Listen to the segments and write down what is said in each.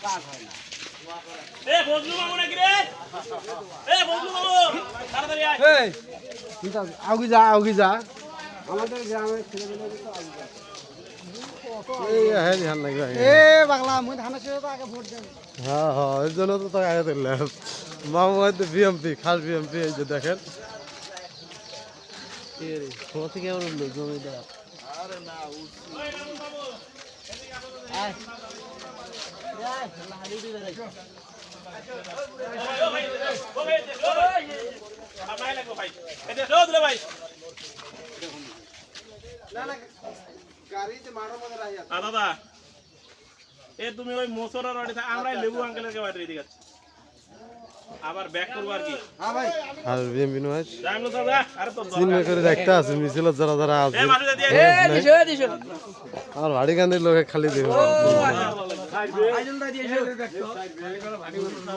এ বজলু মামু নাকি রে? এ বজলু মামু তাড়াতাড়ি আয়। এই কিন্তু আউগি যা আমাদের গ্রামের ছেলেমেয়েরা তো আউগি যা এই হ্যাঁ ধ্যান লাগবে এ বাংলা মুই ধানের শেষে তো আগে ভোট দেন হ্যাঁ হ্যাঁ এর জন্য তো তাকে আগে দিলাম মামু হয়তো বিএমপি খাস বিএমপি এই যে দেখেন কোথা থেকে কেমন উঠলো জমিটা ওই মামু মামু এদিকে আসো তো। আয় ও ভাই আপনাই লাগবে ভাই। এটা রোদ রে ভাই। না না গাড়িতে মারো মনে রাহি আছে দাদা এ তুমি ওই মোসরার বাড়িতে আমরাই লেবু আঙ্কেলের বাড়ি এদিকে যাচ্ছি আবার ব্যাক করবো আর কি হ্যাঁ ভাই আর বিএমপি নয় জানলো দাদা আরে তো চিহ্ন করে দেখতে আছে মিছিল যারা যারা আছে এ মাসুদ দিয়ে আর ভাড়ি গান্ধীর লোকে খালি দেব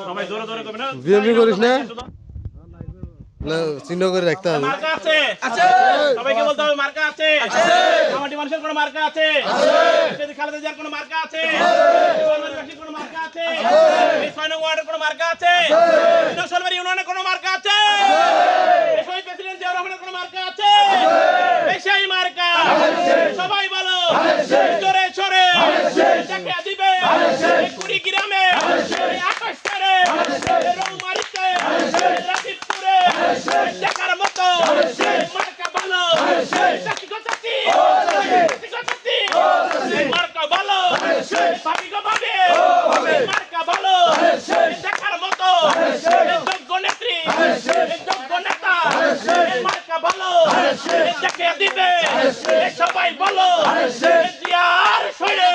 সবাই জোরে জোরে করবে না বিএমপি করিস না চিহ্ন করে রাখতে হবে মার্কা আছে সবাইকে বলতে হবে মার্কা আছে আমাটি মানুষের কোনো মার্কা আছে যদি খালেদা জিয়ার কোনো মার্কা আছে বাংলাদেশের কোনো মার্কা আছে এই 6 নং ওয়ার্ডের কোনো মার্কা আছে নরসলবাড়ি ইউনিয়নের কোনো মার্কা আছে এই শহীদ প্রেসিডেন্ট জিয়াউর রহমানের কোনো মার্কা আছে এই সেই মার্কা সবাই বলো জোরে জোরে যাকে দিবে এই কুড়ি গ্রামে এই আকাশ করে এই রৌমারিতে রাজীবপুরে দেখার মতো মার্কা ভালো চাচি গো চাচি মার্কা ভালো ভাবি গো ভাবি মার্কা ভালো দেখার মতো যোগ্য নেত্রী যোগ্য নেতা মার্কা ভালো যাকে দিবে সবাই বলো জিয়ার শরীরে